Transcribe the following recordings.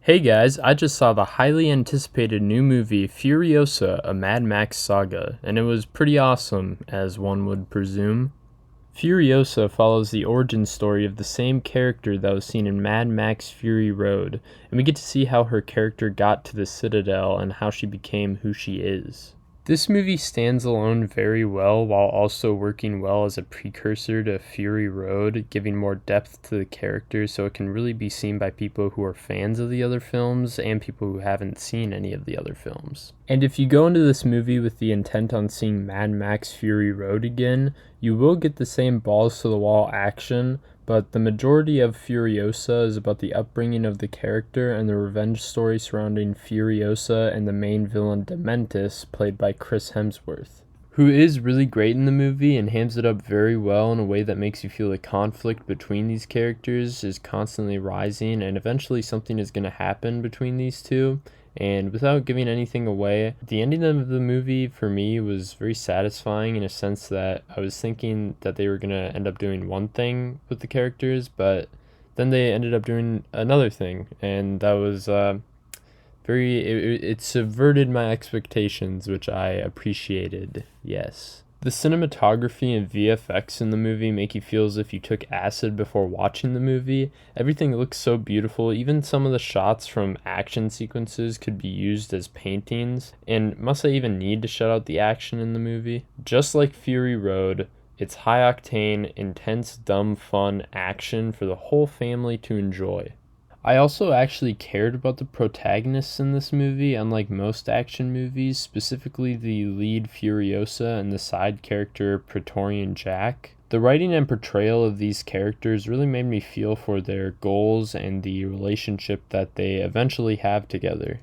Hey guys, I just saw the highly anticipated new movie Furiosa, a Mad Max saga, and it was pretty awesome, as one would presume. Furiosa follows the origin story of the same character that was seen in Mad Max Fury Road, and we get to see how her character got to the Citadel and how she became who she is. This movie stands alone very well while also working well as a precursor to Fury Road, giving more depth to the characters so it can really be seen by people who are fans of the other films and people who haven't seen any of the other films. And if you go into this movie with the intent on seeing Mad Max Fury Road again, you will get the same balls to the wall action, but the majority of Furiosa is about the upbringing of the character and the revenge story surrounding Furiosa and the main villain Dementis, played by Chris Hemsworth, who is really great in the movie and hams it up very well in a way that makes you feel the conflict between these characters is constantly rising and eventually something is going to happen between these two. And without giving anything away, the ending of the movie for me was very satisfying in a sense that I was thinking that they were going to end up doing one thing with the characters, but then they ended up doing another thing. And that was it subverted my expectations, which I appreciated, yes. The cinematography and VFX in the movie make you feel as if you took acid before watching the movie. Everything looks so beautiful. Even some of the shots from action sequences could be used as paintings. And must I even need to shout out the action in the movie? Just like Fury Road, it's high octane, intense, dumb, fun action for the whole family to enjoy. I also actually cared about the protagonists in this movie, unlike most action movies, specifically the lead Furiosa and the side character Praetorian Jack. The writing and portrayal of these characters really made me feel for their goals and the relationship that they eventually have together.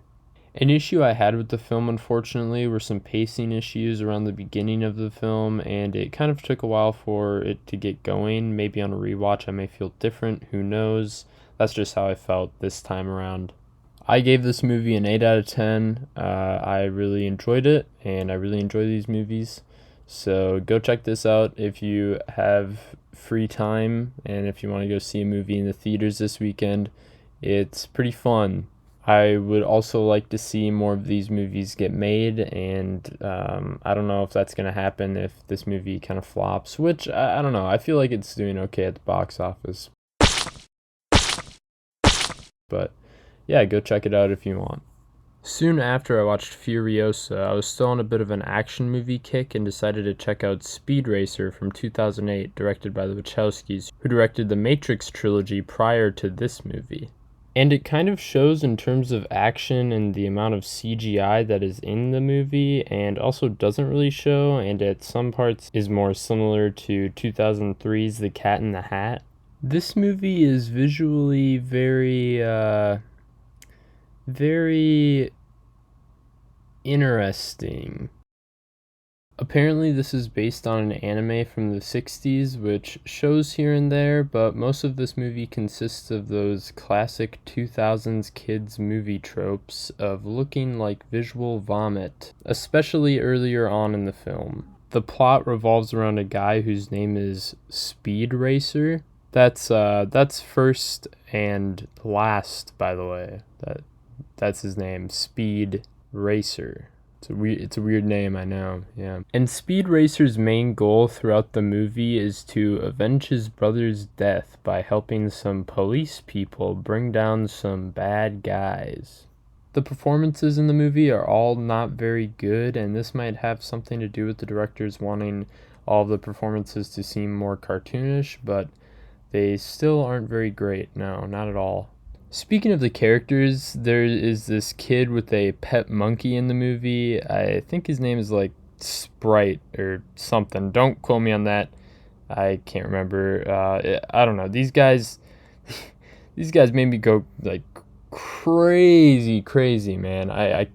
An issue I had with the film, unfortunately, were some pacing issues around the beginning of the film, and it kind of took a while for it to get going. Maybe on a rewatch I may feel different, who knows. That's just how I felt this time around. I gave this movie an 8 out of 10. I really enjoyed it, and I really enjoy these movies. So go check this out if you have free time, and if you want to go see a movie in the theaters this weekend. It's pretty fun. I would also like to see more of these movies get made, and I don't know if that's going to happen if this movie kind of flops, which I don't know. I feel like it's doing okay at the box office. But yeah, go check it out if you want. Soon after I watched Furiosa, I was still on a bit of an action movie kick and decided to check out Speed Racer from 2008, directed by the Wachowskis, who directed the Matrix trilogy prior to this movie. And it kind of shows in terms of action and the amount of CGI that is in the movie, and also doesn't really show, and at some parts is more similar to 2003's The Cat in the Hat. This movie is visually very interesting. Apparently this is based on an anime from the 60s, which shows here and there, but most of this movie consists of those classic 2000s kids movie tropes of looking like visual vomit, especially earlier on in the film. The plot revolves around a guy whose name is Speed Racer. That's first and last, by the way. That's his name, Speed Racer. It's a weird name, I know, yeah. And Speed Racer's main goal throughout the movie is to avenge his brother's death by helping some police people bring down some bad guys. The performances in the movie are all not very good, and this might have something to do with the directors wanting all of the performances to seem more cartoonish, but they still aren't very great, no, not at all. Speaking of the characters, there is this kid with a pet monkey in the movie. I think his name is like Sprite or something. Don't quote me on that. I can't remember. I don't know. These guys made me go like crazy, man. I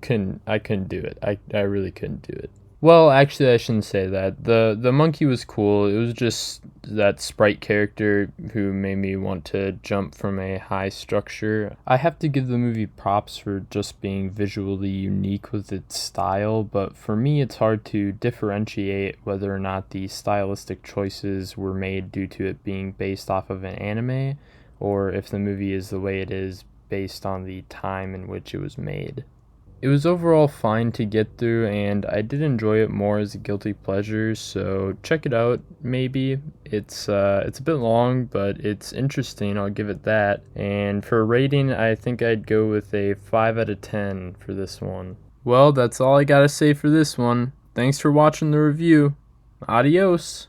couldn't do it. I really couldn't do it. Well, actually, I shouldn't say that. The monkey was cool. It was just that Sprite character who made me want to jump from a high structure. I have to give the movie props for just being visually unique with its style, but for me it's hard to differentiate whether or not the stylistic choices were made due to it being based off of an anime, or if the movie is the way it is based on the time in which it was made. It was overall fine to get through, and I did enjoy it more as a guilty pleasure, so check it out maybe. It's a bit long, but it's interesting, I'll give it that. And for a rating, I think I'd go with a 5 out of 10 for this one. Well, that's all I gotta say for this one. Thanks for watching the review. Adios!